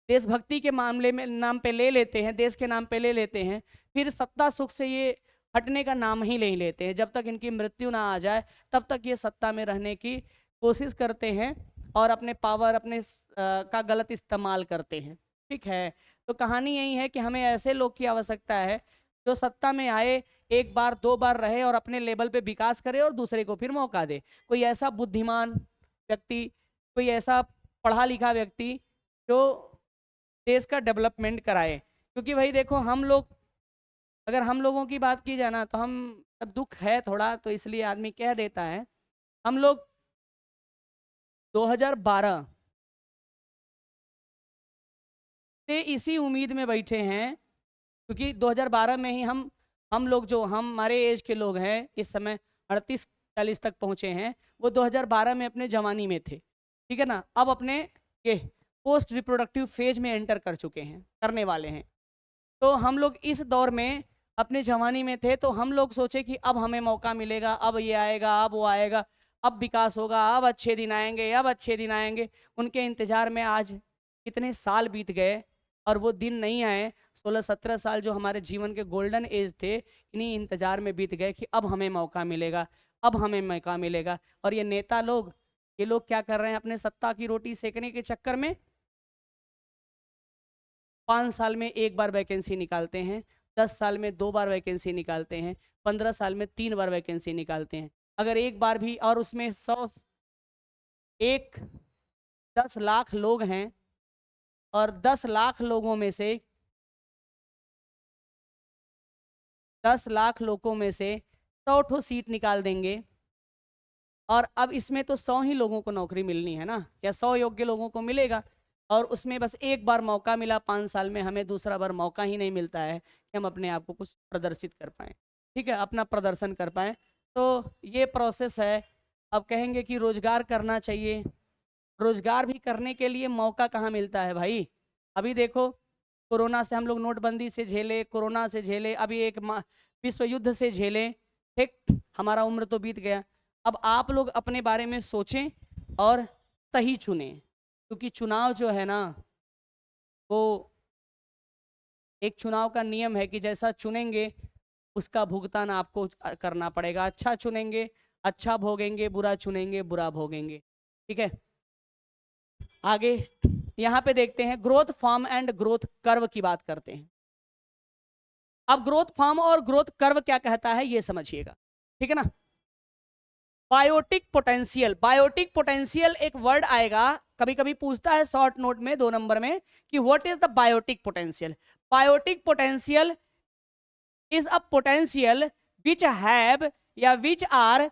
देशभक्ति के मामले में नाम पे ले लेते हैं, देश के नाम पे ले लेते हैं, फिर सत्ता सुख से ये हटने का नाम ही नहीं लेते हैं। जब तक इनकी मृत्यु ना आ जाए तब तक ये सत्ता में रहने की कोशिश करते हैं और अपने पावर, अपने का गलत इस्तेमाल करते हैं, ठीक है। तो कहानी यही है कि हमें ऐसे लोग की आवश्यकता है जो सत्ता में आए, एक बार दो बार रहे और अपने लेवल पे विकास करे और दूसरे को फिर मौका दे। कोई ऐसा बुद्धिमान व्यक्ति, कोई ऐसा पढ़ा लिखा व्यक्ति जो देश का डेवलपमेंट कराए। क्योंकि भाई देखो, हम लोग, अगर हम लोगों की बात की जाए ना, तो हम, दुख है थोड़ा तो इसलिए आदमी कह देता है, हम लोग 2012 से इसी उम्मीद में बैठे हैं, क्योंकि 2012 में ही हम लोग, जो हमारे एज के लोग हैं, इस समय 38-40 तक पहुंचे हैं, वो 2012 में अपने जवानी में थे, ठीक है ना। अब अपने ये पोस्ट रिप्रोडक्टिव फेज में एंटर कर चुके हैं, करने वाले हैं। तो हम लोग इस दौर में अपने जवानी में थे, तो हम लोग सोचे कि अब हमें मौका मिलेगा, अब ये आएगा, अब वो आएगा, अब विकास होगा, अब अच्छे दिन आएंगे, अब अच्छे दिन आएंगे। उनके इंतजार में आज कितने साल बीत गए और वो दिन नहीं आए। 16-17 साल जो हमारे जीवन के गोल्डन एज थे, इन्हीं इंतजार में बीत गए कि अब हमें मौका मिलेगा। अब हमें मौका मिलेगा। और ये नेता लोग, ये लोग क्या कर रहे हैं, अपने सत्ता की रोटी सेकने के चक्कर में 5 साल में 1 बार वैकेंसी निकालते हैं, 10 साल में 2 बार वैकेंसी निकालते हैं, 15 साल में 3 बार वैकेंसी निकालते हैं। अगर एक बार भी, और उसमें 10 लाख लोग हैं, और 10 लाख लोगों में से 100 ठो सीट निकाल देंगे। और अब इसमें तो 100 ही लोगों को नौकरी मिलनी है ना, या 100 योग्य लोगों को मिलेगा, और उसमें बस एक बार मौका मिला 5 साल में, हमें दूसरा बार मौका ही नहीं मिलता है कि हम अपने आप को कुछ प्रदर्शित कर पाएँ, ठीक है, अपना प्रदर्शन कर पाएँ। तो ये प्रोसेस है। अब कहेंगे कि रोजगार करना चाहिए, रोजगार भी करने के लिए मौका कहाँ मिलता है भाई। अभी देखो, कोरोना से हम लोग नोटबंदी से झेले, कोरोना से झेले, अभी एक विश्व युद्ध से झेले, ठीक, हमारा उम्र तो बीत गया। अब आप लोग अपने बारे में सोचें और सही चुनें, क्योंकि चुनाव जो है ना, वो एक चुनाव का नियम है कि जैसा चुनेंगे उसका भुगतान आपको करना पड़ेगा। अच्छा चुनेंगे अच्छा भोगेंगे, बुरा चुनेंगे बुरा भोगेंगे, ठीक है। आगे यहाँ पे देखते हैं, growth form and growth curve की बात करते हैं। अब ग्रोथ फॉर्म और ग्रोथ कर्व क्या कहता है ये समझिएगा, ठीक है ना। बायोटिक पोटेंशियल, बायोटिक पोटेंशियल एक वर्ड आएगा, कभी कभी पूछता है शॉर्ट नोट में 2 नंबर में कि what is the biotic potential. Biotic potential is a potential which have या which are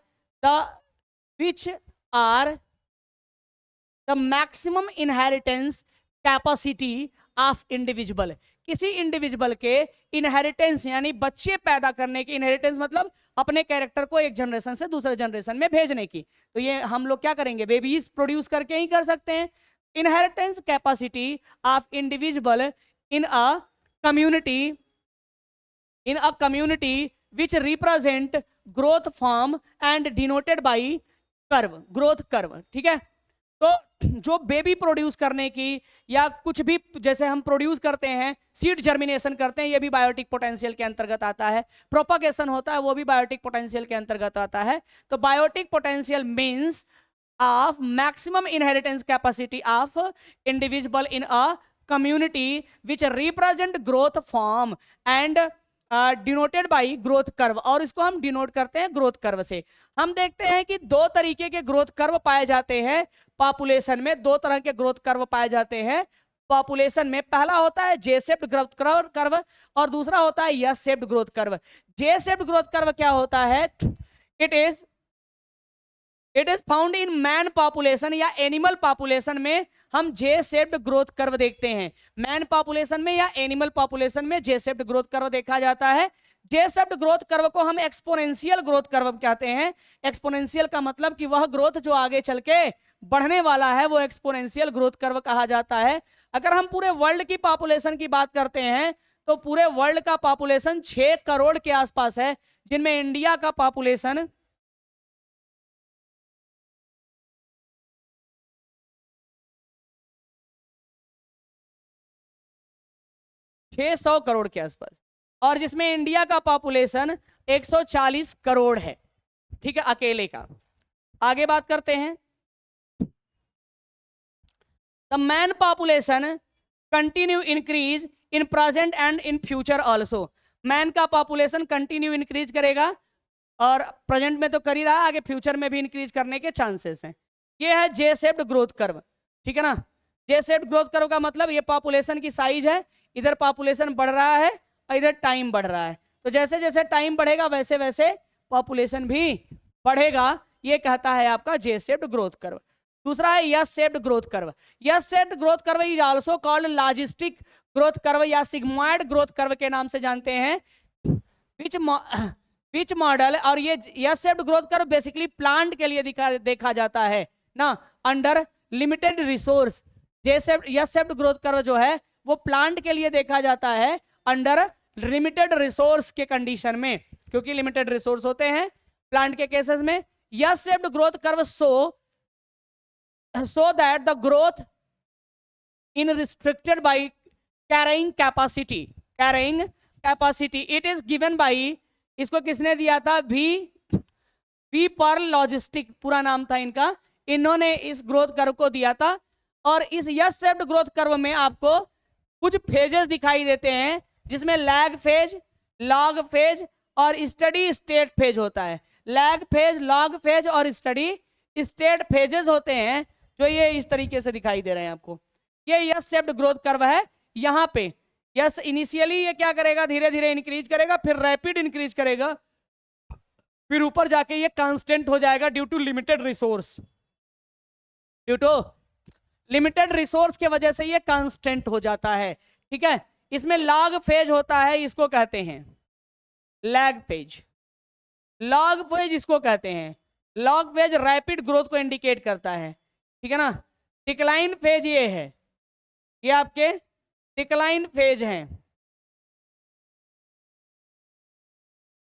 the maximum inheritance capacity of individual. किसी इंडिविजुअल के इनहेरिटेंस यानी बच्चे पैदा करने की, इनहेरिटेंस मतलब अपने कैरेक्टर को एक जनरेशन से दूसरे जनरेशन में भेजने की। तो ये हम लोग क्या करेंगे, बेबीज प्रोड्यूस करके ही कर सकते हैं। Inheritance capacity of individual in a community which represent growth form and denoted by curve, growth curve, ठीक है। तो जो बेबी प्रोड्यूस करने की या कुछ भी जैसे हम प्रोड्यूस करते हैं, सीड जर्मिनेशन करते हैं, ये भी बायोटिक पोटेंशियल के अंतर्गत आता है। प्रोपगेशन होता है वो भी बायोटिक पोटेंशियल के अंतर्गत आता है। तो biotic potential means of maximum inheritance capacity of individual in a community which represent growth form and denoted by growth curve, और इसको हम डिनोट करते हैं ग्रोथ कर्व से। हम देखते हैं कि 2 तरीके के ग्रोथ कर्व पाए जाते हैं पॉपुलेशन में। 2 तरह के ग्रोथ कर्व पाए जाते हैं पॉपुलेशन में। पहला होता है जे शेप्ड ग्रोथ कर्व और दूसरा होता है एस शेप्ड ग्रोथ कर्व। जे शेप्ड ग्रोथ कर्व क्या होता है, it is found in man population या एनिमल पॉपुलेशन में हम जे शेप्ड ग्रोथ कर्व देखते हैं। मैन पॉपुलेशन में या एनिमल पॉपुलेशन में जे शेप्ड ग्रोथ कर्व देखा जाता है। जे शेप्ड ग्रोथ कर्व को हम एक्सपोनेंशियल ग्रोथ कर्व कहते हैं। एक्सपोनेंशियल का मतलब कि वह ग्रोथ जो आगे चल के बढ़ने वाला है वो एक्सपोनेंशियल ग्रोथ कर्व कहा जाता है। अगर हम पूरे वर्ल्ड की पॉपुलेशन की बात करते हैं तो पूरे वर्ल्ड का पॉपुलेशन 6 करोड़ के आसपास है, जिनमें इंडिया का पॉपुलेशन 600 करोड़ के आसपास, और जिसमें इंडिया का पॉपुलेशन 140 करोड़ है, ठीक है, अकेले का। आगे बात करते हैं, the man population continue increase in present and in future also. Man का पॉपुलेशन कंटिन्यू इंक्रीज करेगा, और प्रेजेंट में तो कर ही रहा, आगे फ्यूचर में भी इंक्रीज करने के चांसेस हैं। ये है जे शेप्ड ग्रोथ कर्व, ठीक है ना। जे शेप्ड ग्रोथ कर्व का मतलब ये पॉपुलेशन की साइज है, इधर पॉपुलेशन बढ़ रहा है और इधर टाइम बढ़ रहा है। तो जैसे जैसे टाइम बढ़ेगा वैसे वैसे पॉपुलेशन भी बढ़ेगा। ये कहता है आपका जे शेप्ड ग्रोथ कर्व। दूसरा है S shaped growth curve. S shaped growth curve is also called logistic growth curve या सिग्मॉइड ग्रोथ कर्व के नाम से जानते हैं। विच मॉडल, और ये S shaped growth curve basically plant के लिए देखा जाता है ना, under limited resource. S shaped growth curve जो है वो प्लांट के लिए देखा जाता है अंडर लिमिटेड रिसोर्स के कंडीशन में, क्योंकि लिमिटेड रिसोर्स होते हैं प्लांट के केसेस में। S shaped growth curve so that the growth in restricted by carrying capacity it is given by, इसको किसने दिया था, V वी पर्ल लॉजिस्टिक पूरा नाम था इनका, इन्होंने इस ग्रोथ कर्व को दिया था। और इस यस शेप्ड ग्रोथ कर्व में आपको कुछ फेजेस दिखाई देते हैं, जिसमें लैग फेज, लॉग फेज और स्टडी स्टेट फेज होता है। लैग फेज, लॉग फेज और स्टडी स्टेट फेजेस होते हैं, जो ये इस तरीके से दिखाई दे रहे हैं आपको। ये यस शेप्ड ग्रोथ कर्व है। यहाँ पे यस इनिशियली ये क्या करेगा, धीरे धीरे इंक्रीज करेगा, फिर रैपिड इंक्रीज करेगा, फिर ऊपर जाके ये कांस्टेंट हो जाएगा due to limited resource. Due to limited resource के वजह से ये कांस्टेंट हो जाता है। ठीक है, इसमें लॉग फेज होता है, इसको कहते हैं लैग फेज। लॉग फेज इसको कहते हैं। लॉग फेज रैपिड ग्रोथ को इंडिकेट करता है। ठीक है ना। डिक्लाइन फेज ये है, ये आपके डिक्लाइन फेज हैं,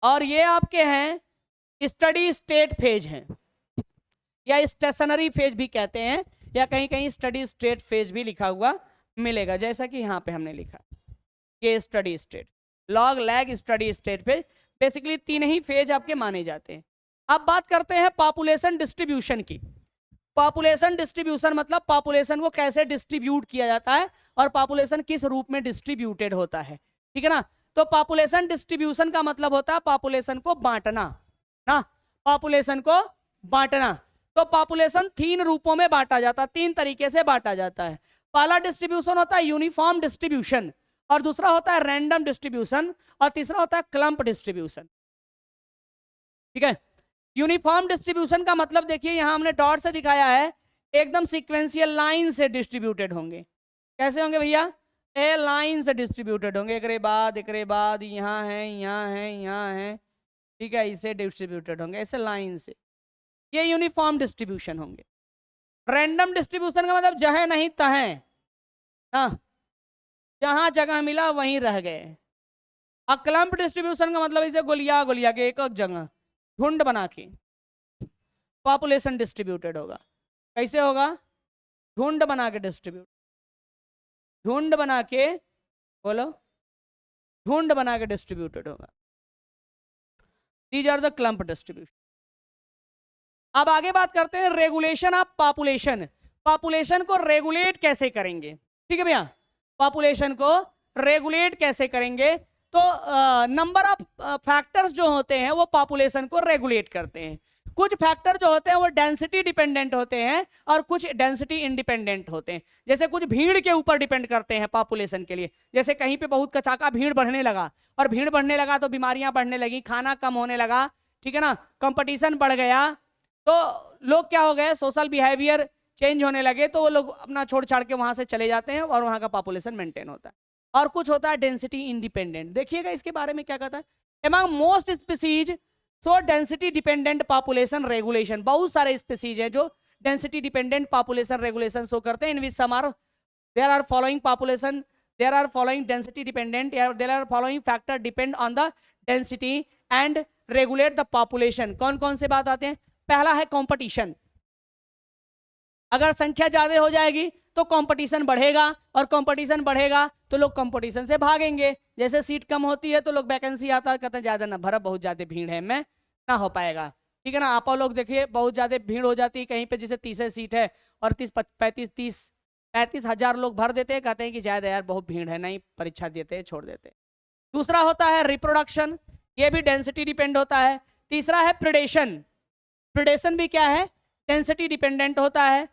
और ये आपके हैं स्टडी स्टेट फेज हैं, या स्टेशनरी फेज भी कहते हैं, या कहीं कहीं स्टडी स्टेट फेज भी लिखा हुआ मिलेगा, जैसा कि यहाँ पे हमने लिखा। ये steady state, log, lag, steady state phase, basically तीन ही फेज आपके माने जाते हैं। अब बात करते हैं पॉपुलेशन डिस्ट्रीब्यूशन की। पॉपुलेशन डिस्ट्रीब्यूशन मतलब पॉपुलेशन को कैसे डिस्ट्रीब्यूट किया जाता है और पॉपुलेशन किस रूप में डिस्ट्रीब्यूटेड होता है। ठीक है ना। तो पॉपुलेशन डिस्ट्रीब्यूशन का मतलब होता है पॉपुलेशन को बांटना ना, पॉपुलेशन को बांटना। तो पॉपुलेशन तीन रूपों में बांटा जाता है, तीन तरीके से बांटा जाता है। पहला डिस्ट्रीब्यूशन होता है यूनिफॉर्म डिस्ट्रीब्यूशन, और दूसरा होता है रैंडम डिस्ट्रीब्यूशन, और तीसरा होता है क्लम्प डिस्ट्रीब्यूशन। ठीक है। यूनिफॉर्म डिस्ट्रीब्यूशन का मतलब देखिए, यहां हमने डॉट से दिखाया है, एकदम सीक्वेंशियल लाइन से डिस्ट्रीब्यूटेड होंगे। कैसे होंगे भैया? ए लाइन से डिस्ट्रीब्यूटेड होंगे, एक बाद यहाँ है, यहाँ है, यहाँ है। ठीक है, इसे डिस्ट्रीब्यूटेड होंगे ऐसे लाइन से, ये यूनिफॉर्म डिस्ट्रीब्यूशन होंगे। रैंडम डिस्ट्रीब्यूशन का मतलब जहाँ नहीं तहें, हाँ, जहां जगह मिला वहीं रह गए। और क्लम्प डिस्ट्रीब्यूशन का मतलब इसे गोलिया गोलिया के एक जगह झुंड बना के पॉपुलेशन डिस्ट्रीब्यूटेड होगा। कैसे होगा? झुंड बना के डिस्ट्रीब्यूट, झुंड बना के, बोलो, झुंड बना के डिस्ट्रीब्यूटेड होगा। These are the clump distribution. अब आगे बात करते हैं रेगुलेशन ऑफ पॉपुलेशन। पॉपुलेशन को रेगुलेट कैसे करेंगे? ठीक है भैया, पॉपुलेशन को रेगुलेट कैसे करेंगे? तो नंबर ऑफ फैक्टर्स जो होते हैं वो पॉपुलेशन को रेगुलेट करते हैं। कुछ फैक्टर जो होते हैं वो डेंसिटी डिपेंडेंट होते हैं और कुछ डेंसिटी इंडिपेंडेंट होते हैं। जैसे कुछ भीड़ के ऊपर डिपेंड करते हैं पॉपुलेशन के लिए। जैसे कहीं पे बहुत कचाका भीड़ बढ़ने लगा, और भीड़ बढ़ने लगा तो बीमारियां बढ़ने लगी, खाना कम होने लगा, ठीक है ना, कंपटीशन बढ़ गया, तो लोग क्या हो गए, सोशल बिहेवियर चेंज होने लगे, तो वो लोग अपना छोड़ छाड़ के वहां से चले जाते हैं और वहां का पॉपुलेशन मेंटेन होता है। और कुछ होता है डेंसिटी इंडिपेंडेंट। देखिएगा इसके बारे में क्या कहता है, among most species so density dependent population regulation. बहुत सारे स्पीसीज हैं जो density dependent population regulation show करते हैं। In which some are there are following population, there are following density dependent, there are following factor depend on the density and regulate the population. कौन कौन से बात आते हैं? पहला है कंपटीशन। अगर संख्या ज्यादा हो जाएगी तो कंपटीशन बढ़ेगा, और कंपटीशन बढ़ेगा तो लोग कंपटीशन से भागेंगे। जैसे सीट कम होती है तो लोग वैकेंसी आता है, कहते हैं ज्यादा ना भरा, बहुत ज्यादा भीड़ है, मैं ना हो पाएगा। ठीक है ना। आप लोग देखिए बहुत ज्यादा भीड़ हो जाती है कहीं पे, जैसे 30 सीट है और 35 हजार लोग भर देते हैं, कहते हैं कि ज्यादा यार बहुत भीड़ है, नहीं परीक्षा देते हैं, छोड़ देते हैं। दूसरा होता है रिप्रोडक्शन, ये भी डेंसिटी डिपेंड होता है। तीसरा है प्रेडेशन, प्रेडेशन भी क्या है, डेंसिटी डिपेंडेंट होता है।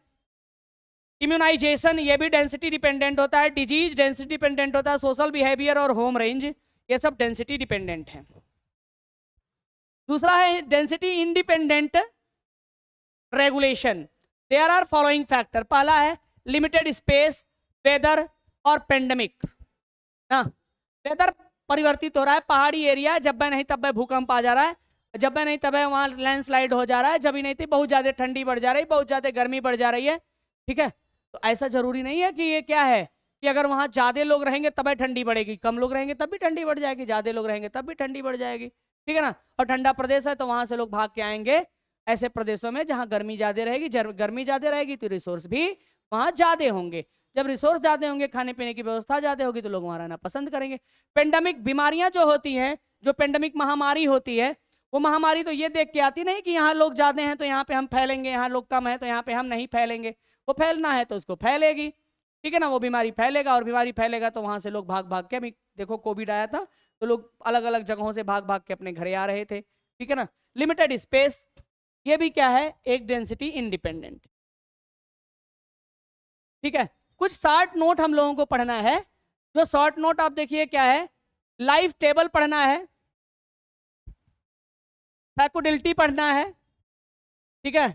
इम्यूनाइजेशन, ये भी डेंसिटी डिपेंडेंट होता है। डिजीज डेंसिटी डिपेंडेंट होता है। सोशल बिहेवियर और होम रेंज, ये सब डेंसिटी डिपेंडेंट है। दूसरा है density independent regulation. There are following factor. पहला है लिमिटेड स्पेस, वेदर और पेंडेमिक ना। वेदर परिवर्तित हो रहा है, पहाड़ी एरिया, जब नहीं तब भूकंप आ जा रहा है, जब नहीं तब वहां लैंडस्लाइड हो जा रहा है, जब नहीं थी बहुत ज्यादा ठंडी बढ़ जा रही, बहुत ज्यादा गर्मी बढ़ जा रही है। ठीक है, तो ऐसा जरूरी नहीं है कि ये क्या है कि अगर वहां ज्यादा लोग रहेंगे तब ठंडी बढ़ेगी, कम लोग रहेंगे तब भी ठंडी बढ़ जाएगी, ज्यादा लोग रहेंगे तब भी ठंडी बढ़ जाएगी। ठीक है ना। और ठंडा प्रदेश है तो वहां से लोग भाग के आएंगे ऐसे प्रदेशों में जहां गर्मी ज्यादा रहेगी। गर्मी ज्यादा रहेगी तो रिसोर्स भी वहां ज्यादा होंगे। जब रिसोर्स ज्यादा होंगे, खाने पीने की व्यवस्था ज्यादा होगी, तो लोग वहां रहना पसंद करेंगे। पेंडेमिक बीमारियां जो होती हैं, जो पेंडेमिक महामारी होती है, वो महामारी तो ये देख के आती नहीं कि यहाँ लोग ज़्यादा हैं तो यहाँ पे हम फैलेंगे, यहाँ लोग कम हैं तो यहाँ पे हम नहीं फैलेंगे। वो फैलना है तो उसको फैलेगी, ठीक है ना, वो बीमारी फैलेगा, और बीमारी फैलेगा तो वहाँ से लोग भाग भाग के, अभी देखो कोविड आया था तो लोग अलग अलग जगहों से भाग भाग के अपने घरे आ रहे थे, ठीक है ना। लिमिटेड स्पेस, ये भी क्या है, एक डेंसिटी इंडिपेंडेंट, ठीक है। कुछ शॉर्ट नोट हम लोगों को पढ़ना है। जो शॉर्ट नोट आप देखिए क्या है, लाइफ टेबल पढ़ना है, फैकुडिलिटी पढ़ना है, ठीक है,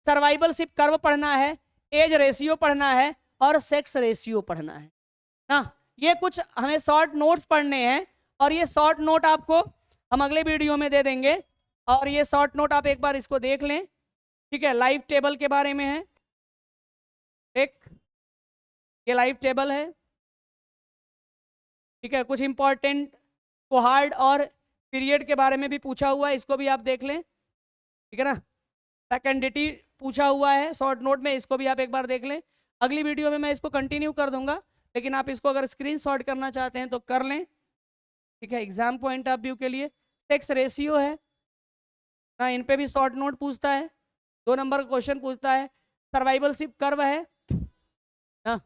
सर्वाइवलशिप कर्व पढ़ना है, एज रेशियो पढ़ना है, और सेक्स रेशियो पढ़ना है ना। ये कुछ हमें शॉर्ट नोट्स पढ़ने हैं, और ये शॉर्ट नोट आपको हम अगले वीडियो में दे देंगे, और ये शॉर्ट नोट आप एक बार इसको देख लें, ठीक है। लाइफ टेबल के बारे में है, एक ये लाइफ टेबल है, ठीक है। कुछ इंपॉर्टेंट कोहार्ड और पीरियड के बारे में भी पूछा हुआ है, इसको भी आप देख लें, ठीक है ना। फैकेंडिटी पूछा हुआ है शॉर्ट नोट में, इसको भी आप एक बार देख लें। अगली वीडियो में मैं इसको कंटिन्यू कर दूंगा, लेकिन आप इसको अगर स्क्रीनशॉट करना चाहते हैं तो कर लें, ठीक है, एग्जाम पॉइंट ऑफ व्यू के लिए। सेक्स रेशियो है ना, इन पे भी शॉर्ट नोट पूछता है, 2 नंबर का क्वेश्चन पूछता है। सर्वाइवलशिप कर्व है ना,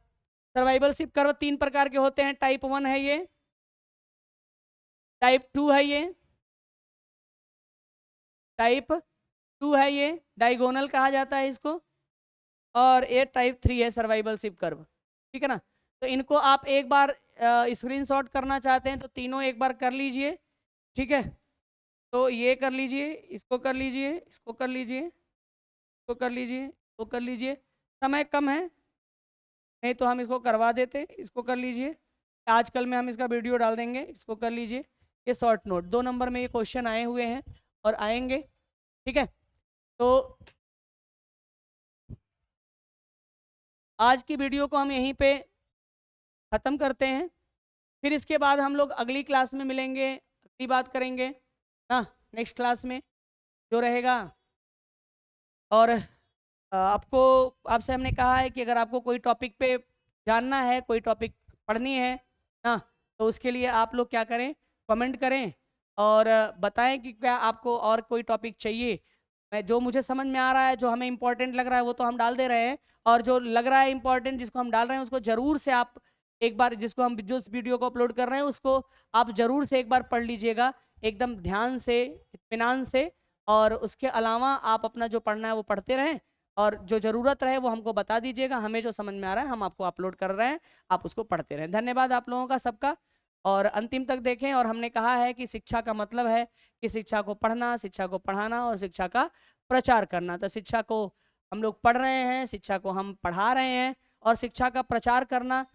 सर्वाइवलशिप कर्व 3 प्रकार के होते हैं, टाइप 1 है ये, टाइप 2 है ये, टाइप 2 है ये, डायगोनल कहा जाता है इसको, और ये टाइप 3 है सर्वाइवलशिप कर्व, ठीक है ना। तो इनको आप एक बार स्क्रीनशॉट करना चाहते हैं तो तीनों एक बार कर लीजिए, ठीक है। तो ये कर लीजिए, इसको कर लीजिए, इसको कर लीजिए, इसको कर लीजिए, इसको कर लीजिए। समय कम है, नहीं तो हम इसको करवा देते, इसको कर लीजिए, आजकल में हम इसका वीडियो डाल देंगे, इसको कर लीजिए। ये शॉर्ट नोट 2 नंबर में ये क्वेश्चन आए हुए हैं और आएंगे, ठीक है। तो आज की वीडियो को हम यहीं पे ख़त्म करते हैं, फिर इसके बाद हम लोग अगली क्लास में मिलेंगे, अगली बात करेंगे ना, नेक्स्ट क्लास में जो रहेगा। और आपको, आपसे हमने कहा है कि अगर आपको कोई टॉपिक पे जानना है, कोई टॉपिक पढ़नी है ना, तो उसके लिए आप लोग क्या करें, कमेंट करें और बताएं कि क्या आपको और कोई टॉपिक चाहिए। मैं जो मुझे समझ में आ रहा है, जो हमें इंपॉर्टेंट लग रहा है वो तो हम डाल दे रहे हैं, और जो लग रहा है इंपॉर्टेंट जिसको हम डाल रहे हैं उसको ज़रूर से आप एक बार, जिसको हम जो इस वीडियो को अपलोड कर रहे हैं उसको आप ज़रूर से एक बार पढ़ लीजिएगा, एकदम ध्यान से, इत्मीनान से। और उसके अलावा आप अपना जो पढ़ना है वो पढ़ते रहें, और जो ज़रूरत रहे वो हमको बता दीजिएगा, हमें जो समझ में आ रहा है हम आपको अपलोड कर रहे हैं, आप उसको पढ़ते रहें। धन्यवाद आप लोगों का सबका, और अंतिम तक देखें। और हमने कहा है कि शिक्षा का मतलब है कि शिक्षा को पढ़ना, शिक्षा को पढ़ाना और शिक्षा का प्रचार करना। तो शिक्षा को हम लोग पढ़ रहे हैं, शिक्षा को हम पढ़ा रहे हैं, और शिक्षा का प्रचार करना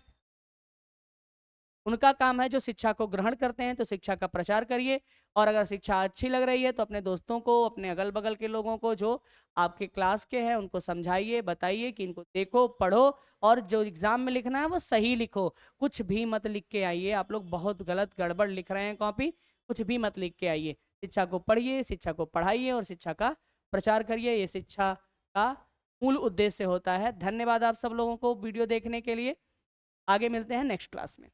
उनका काम है जो शिक्षा को ग्रहण करते हैं। तो शिक्षा का प्रचार करिए, और अगर शिक्षा अच्छी लग रही है तो अपने दोस्तों को, अपने अगल बगल के लोगों को जो आपके क्लास के हैं उनको समझाइए, बताइए कि इनको देखो, पढ़ो, और जो एग्जाम में लिखना है वो सही लिखो, कुछ भी मत लिख के आइए। आप लोग बहुत गलत गड़बड़ लिख रहे हैं कॉपी, कुछ भी मत लिख के आइए। शिक्षा को पढ़िए, शिक्षा को पढ़ाइए और शिक्षा का प्रचार करिए, ये शिक्षा का मूल उद्देश्य होता है। धन्यवाद आप सब लोगों को वीडियो देखने के लिए। आगे मिलते हैं नेक्स्ट क्लास में।